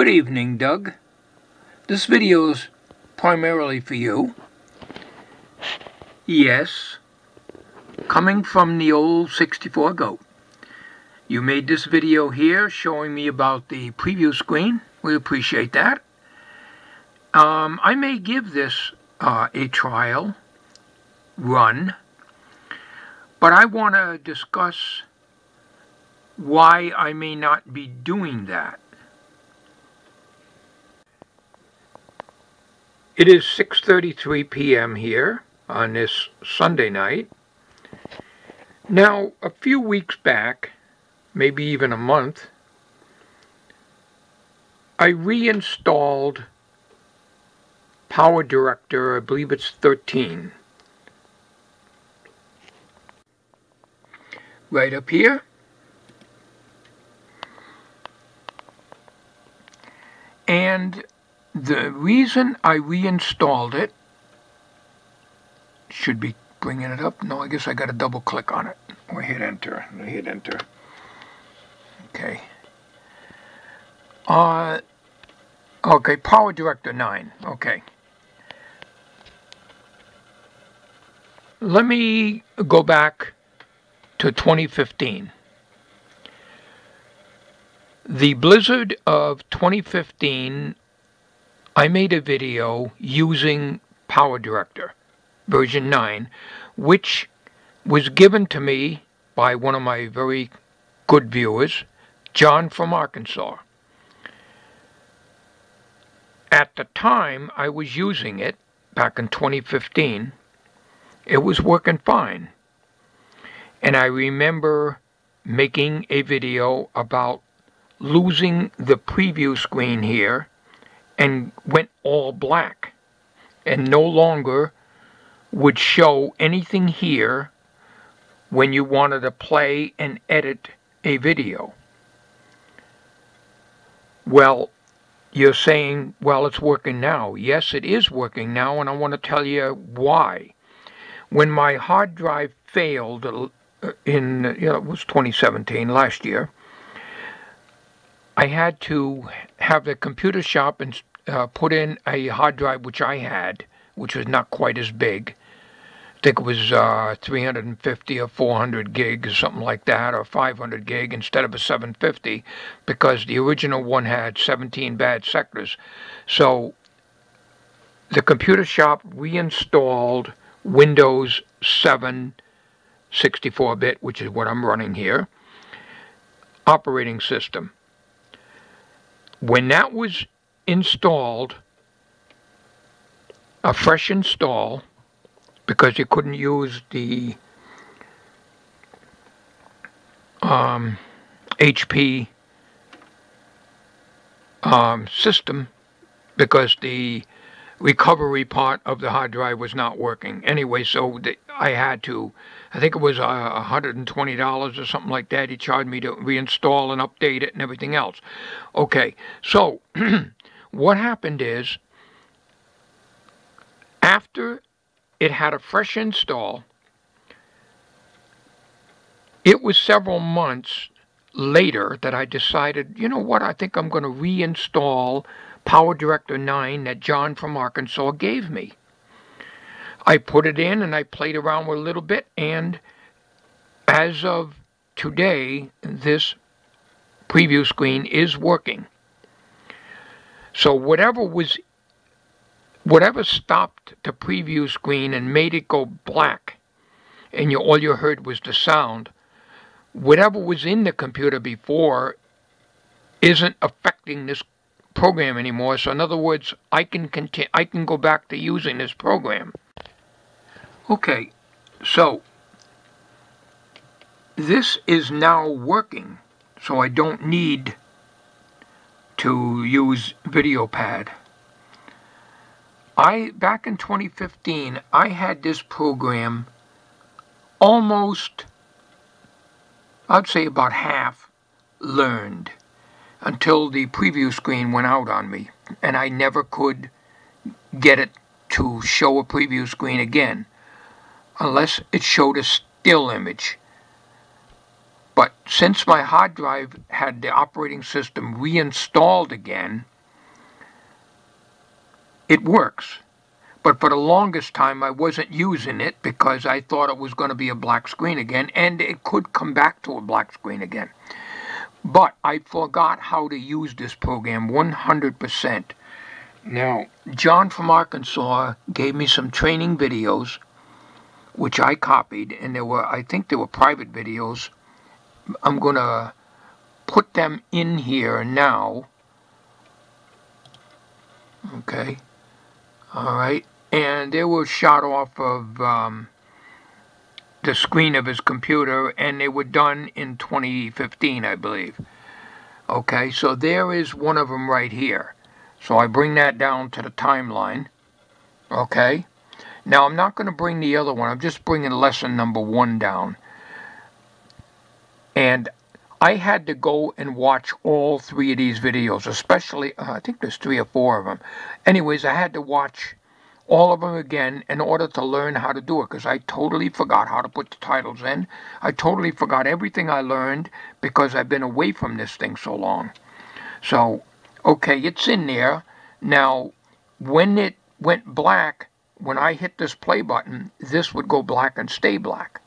Good evening, Doug. This video is primarily for you. Yes, coming from the old 64 Goat. You made this video here showing me about the preview screen. We appreciate that. I may give this a trial run, but I want to discuss why I may not be doing that. It is 6:33 p.m. here on this Sunday night. Now, a few weeks back, maybe even a month, I reinstalled Power Director, I believe it's 13. Right up here. And the reason I reinstalled it, should be bringing it up. No, I guess I got to double click on it or hit enter. I hit enter. Okay. Okay, Power Director 9. Okay. Let me go back to 2015. The blizzard of 2015, I made a video using Power Director version 9, which was given to me by one of my very good viewers, John from Arkansas. At the time I was using it, back in 2015, it was working fine. And I remember making a video about losing the preview screen here and went all black and no longer would show anything here when you wanted to play and edit a video. Well, you're saying, well, it's working now. Yes, it is working now, and I want to tell you why. When my hard drive failed in, it was 2017, last year, I had to have the computer shop and put in a hard drive which I had, which was not quite as big. I think it was 350 or 400 gig or something like that, or 500 gig instead of a 750, because the original one had 17 bad sectors. So the computer shop reinstalled Windows 7 64-bit, which is what I'm running here, operating system. When that was installed, a fresh install, because you couldn't use the HP system because the recovery part of the hard drive was not working. Anyway, so I had to, I think it was $120 or something like that. He charged me to reinstall and update it and everything else. Okay, so what happened is, after it had a fresh install, it was several months later that I decided, you know what, I think I'm going to reinstall Power Director 9 that John from Arkansas gave me. I put it in and I played around with it a little bit, and as of today, this preview screen is working. So whatever stopped the preview screen and made it go black, and all you heard was the sound, whatever was in the computer before isn't affecting this program anymore. So in other words, I can go back to using this program. Okay, so this is now working, so I don't need to use VideoPad. Back in 2015, I had this program almost, I'd say about half learned, until the preview screen went out on me, and I never could get it to show a preview screen again, unless it showed a still image. But since my hard drive had the operating system reinstalled again, it works. But for the longest time, I wasn't using it because I thought it was going to be a black screen again, and it could come back to a black screen again. But I forgot how to use this program 100%. Now, John from Arkansas gave me some training videos, which I copied, and I think they were private videos. I'm going to put them in here now. Okay. All right. And they were shot off of the screen of his computer, and they were done in 2015, I believe. Okay, so there is one of them right here. So I bring that down to the timeline. Okay. Now, I'm not going to bring the other one. I'm just bringing lesson number 1 down. And I had to go and watch all 3 of these videos, especially, I think there's 3 or 4 of them. Anyways, I had to watch all of them again in order to learn how to do it, because I totally forgot how to put the titles in. I totally forgot everything I learned because I've been away from this thing so long. So, okay, it's in there. Now, when it went black, when I hit this play button, this would go black and stay black.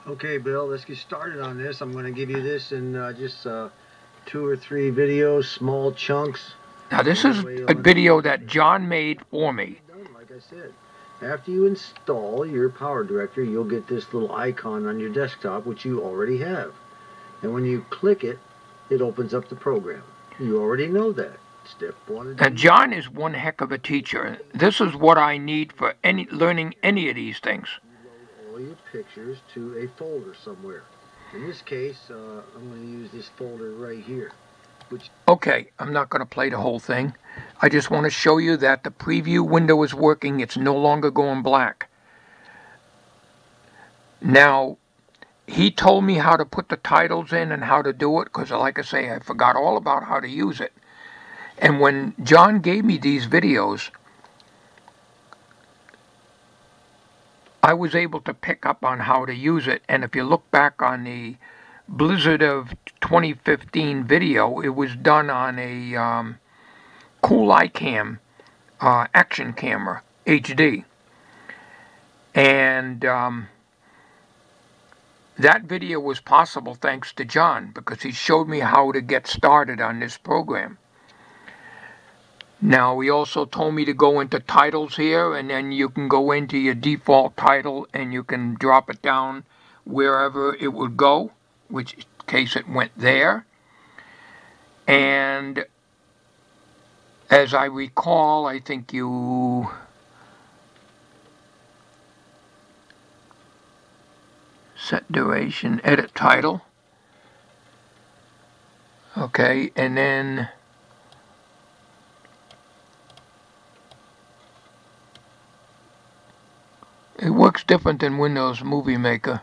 Okay, Bill, let's get started on this. I'm going to give you this in just 2 or 3 videos, small chunks. Now, this is a video that John made for me. Like I said, after you install your power director, you'll get this little icon on your desktop, which you already have. And when you click it, it opens up the program. You already know that. Step 1. Now, John is one heck of a teacher. This is what I need for learning any of these things. All your pictures to a folder somewhere. In this case, I'm going to use this folder right here. Okay, I'm not going to play the whole thing. I just want to show you that the preview window is working. It's no longer going black. Now, he told me how to put the titles in and how to do it, because like I say, I forgot all about how to use it. And when John gave me these videos, I was able to pick up on how to use it. And if you look back on the Blizzard of 2015 video, it was done on a Cool iCam action camera, HD. And that video was possible thanks to John, because he showed me how to get started on this program. Now, he also told me to go into titles here, and then you can go into your default title and you can drop it down wherever it would go, which case it went there. And as I recall, I think you set duration, edit title. Okay, and then it works different than Windows Movie Maker.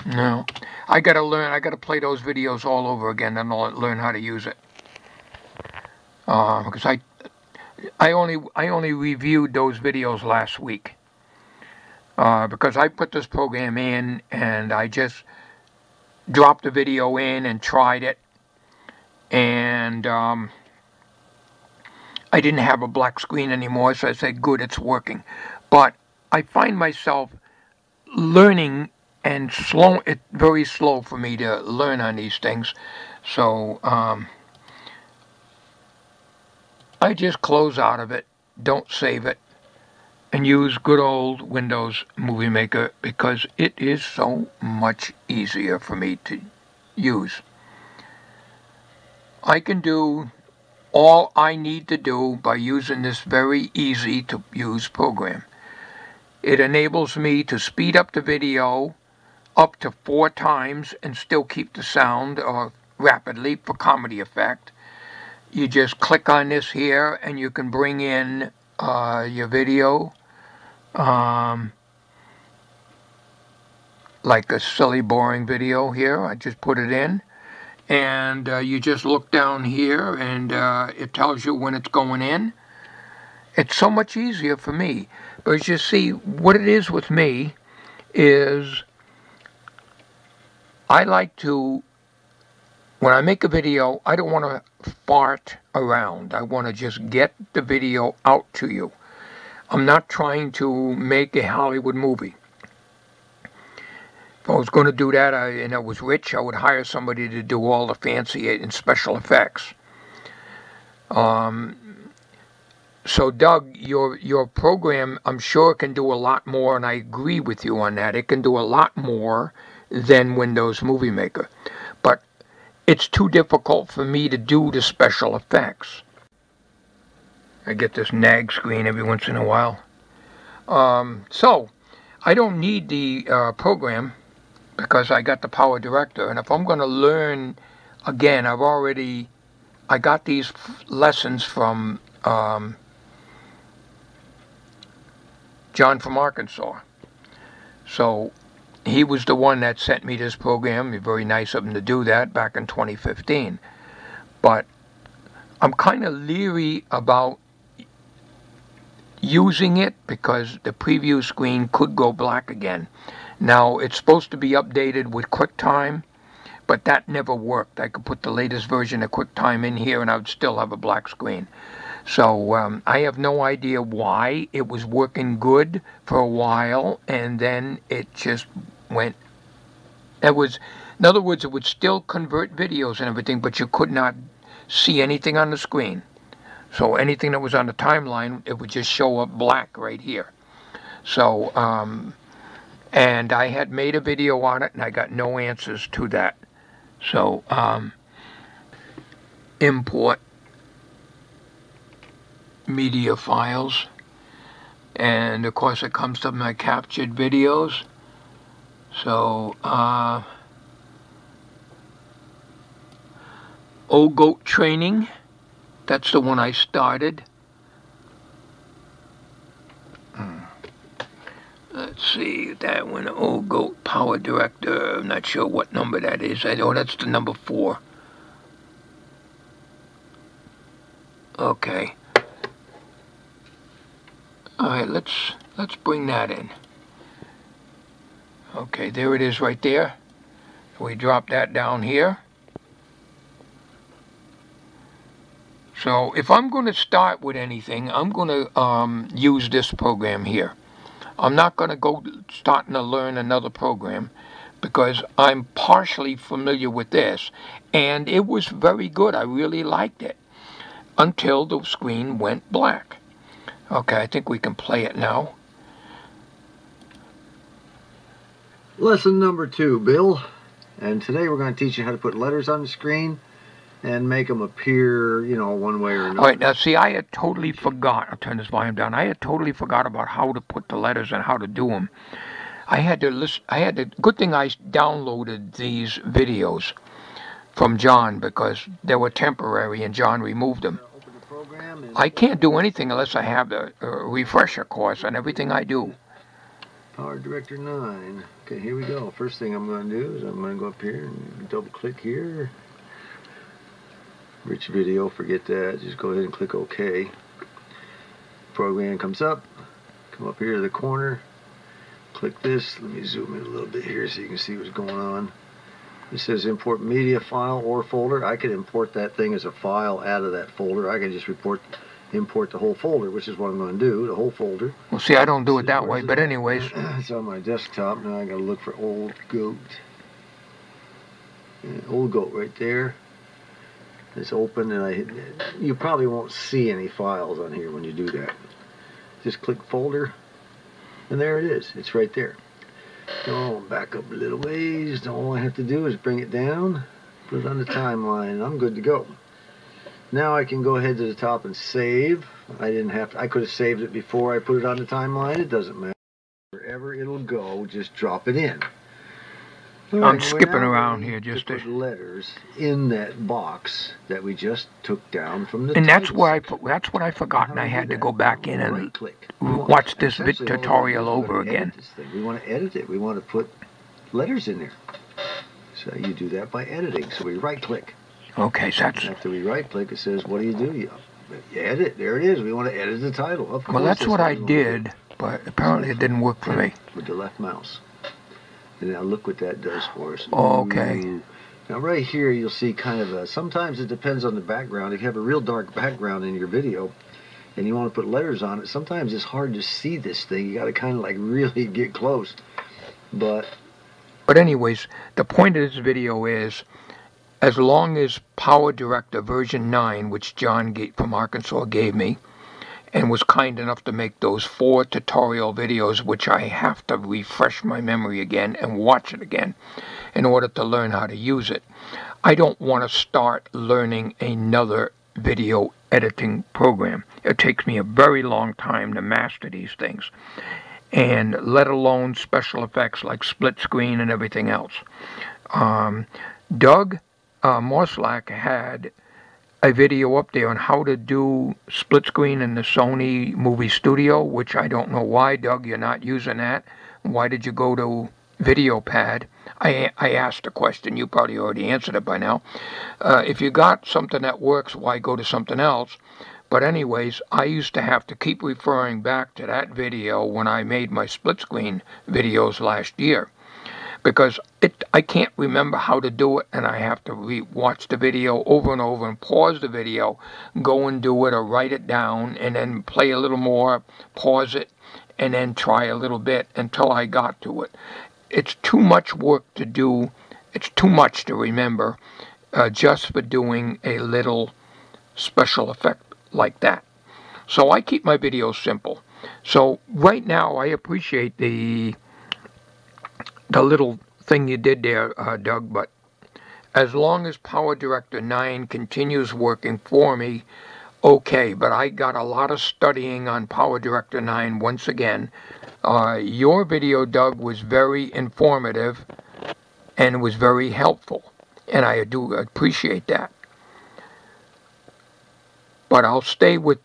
No, I gotta play those videos all over again and I'll learn how to use it. Because I only reviewed those videos last week. Because I put this program in and I just dropped the video in and tried it. And I didn't have a black screen anymore, so I said, good, it's working. But I find myself learning and it's very slow for me to learn on these things. So I just close out of it, don't save it, and use good old Windows Movie Maker because it is so much easier for me to use. I can do all I need to do by using this very easy to use program. It enables me to speed up the video up to 4 times and still keep the sound rapidly for comedy effect. You just click on this here and you can bring in your video, like a silly boring video here. I just put it in and you just look down here and it tells you when it's going in. It's so much easier for me. But as you see, what it is with me is I like to when I make a video, I don't want to fart around. I want to just get the video out to you. I'm not trying to make a Hollywood movie. If I was going to do that and I was rich, I would hire somebody to do all the fancy and special effects. So Doug, your program, I'm sure, can do a lot more, and I agree with you on that. It can do a lot more than Windows Movie Maker. But it's too difficult for me to do the special effects. I get this nag screen every once in a while. So I don't need the program because I got the Power Director. And if I'm going to learn, again, I got these lessons from John from Arkansas. So he was the one that sent me this program. Very nice of him to do that back in 2015. But I'm kind of leery about using it because the preview screen could go black again. Now, it's supposed to be updated with QuickTime, but that never worked. I could put the latest version of QuickTime in here and I would still have a black screen. So I have no idea why. It was working good for a while and then it just went. In other words, it would still convert videos and everything, but you could not see anything on the screen. So anything that was on the timeline, it would just show up black right here. So, and I had made a video on it and I got no answers to that. So, import media files, and of course it comes to my captured videos. So Old Goat Training, that's the one I started. Let's see, that one, Old Goat Power Director. I'm not sure what number that is. I know that's the number 4. Okay. Alright, let's bring that in. Okay, there it is right there. We drop that down here. So if I'm going to start with anything, I'm going to use this program here. I'm not going to go starting to learn another program because I'm partially familiar with this. And it was very good. I really liked it until the screen went black. Okay, I think we can play it now. Lesson number 2, Bill. And today we're going to teach you how to put letters on the screen and make them appear, you know, one way or another. All right, now see, I had totally forgot. I'll turn this volume down. I had totally forgot about how to put the letters and how to do them. I had to listen. Good thing I downloaded these videos from John because they were temporary and John removed them. I can't do anything unless I have the refresher course on everything I do. Power Director 9. Okay, here we go. First thing I'm going to do is I'm going to go up here and double click here. Rich video, forget that. Just go ahead and click OK. Program comes up. Come up here to the corner. Click this. Let me zoom in a little bit here so you can see what's going on. It says import media file or folder. I could import that thing as a file out of that folder. I can just import the whole folder, which is what I'm going to do, the whole folder. Well, see, I don't do it that way, but anyways. It's on my desktop. Now I got to look for Old Goat. Old Goat right there. It's open, and you probably won't see any files on here when you do that. Just click folder, and there it is. It's right there. Oh, back up a little ways. All I have to do is bring it down, put it on the timeline, and I'm good to go. Now I can go ahead to the top and save. I could have saved it before I put it on the timeline. It doesn't matter. Wherever it'll go, just drop it in. Right, I'm skipping around here just to put letters in that box that we just took down from the. And that's what I forgot, and I had to go back in and watch this tutorial over again. We want to edit it. We want to put letters in there. So you do that by editing. So we right-click. Okay, so that's. After we right-click, it says, "What do? You edit." There it is. We want to edit the title. Well, that's what I did, but apparently it didn't work for me. With the left mouse. And now look what that does for us. Okay. Ooh, Now right here you'll see kind of a, sometimes it depends on the background. If you have a real dark background in your video and you want to put letters on it, sometimes it's hard to see this thing. You got to kind of like really get close. But anyways, the point of this video is, as long as Power Director version 9, which John from Arkansas gave me, and was kind enough to make those 4 tutorial videos, which I have to refresh my memory again and watch it again in order to learn how to use it. I don't want to start learning another video editing program. It takes me a very long time to master these things, and let alone special effects like split screen and everything else. Doug MOSSLACK had a video up there on how to do split screen in the Sony Movie Studio, which I don't know why, Doug, you're not using that. Why did you go to VideoPad? I asked a question. You probably already answered it by now. If you got something that works, why go to something else? But anyways, I used to have to keep referring back to that video when I made my split screen videos last year, because I can't remember how to do it, and I have to watch the video over and over and pause the video, go and do it or write it down, and then play a little more, pause it, and then try a little bit until I got to it. It's too much work to do. It's too much to remember just for doing a little special effect like that. So I keep my videos simple. So right now I appreciate the little thing you did there, Doug, but as long as Power Director 9 continues working for me, okay. But I got a lot of studying on Power Director 9 once again. Your video, Doug, was very informative and was very helpful, and I do appreciate that. But I'll stay with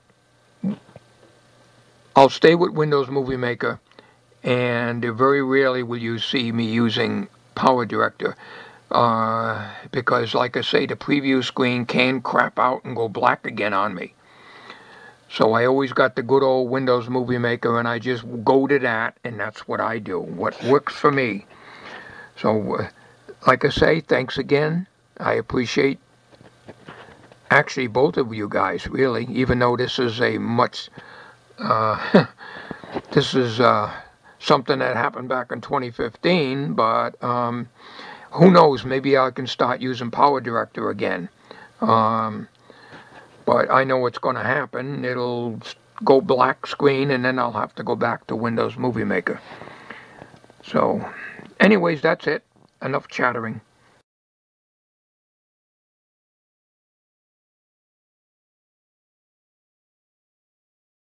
Windows Movie Maker, and very rarely will you see me using Power Director, because, like I say, the preview screen can crap out and go black again on me. So I always got the good old Windows Movie Maker, and I just go to that, and that's what I do, what works for me. So, like I say, thanks again. I appreciate actually both of you guys, really, even though this is a much, this is something that happened back in 2015, but who knows, maybe I can start using Power Director again. But I know what's going to happen. It'll go black screen, and then I'll have to go back to Windows Movie Maker. So, anyways, that's it. Enough chattering.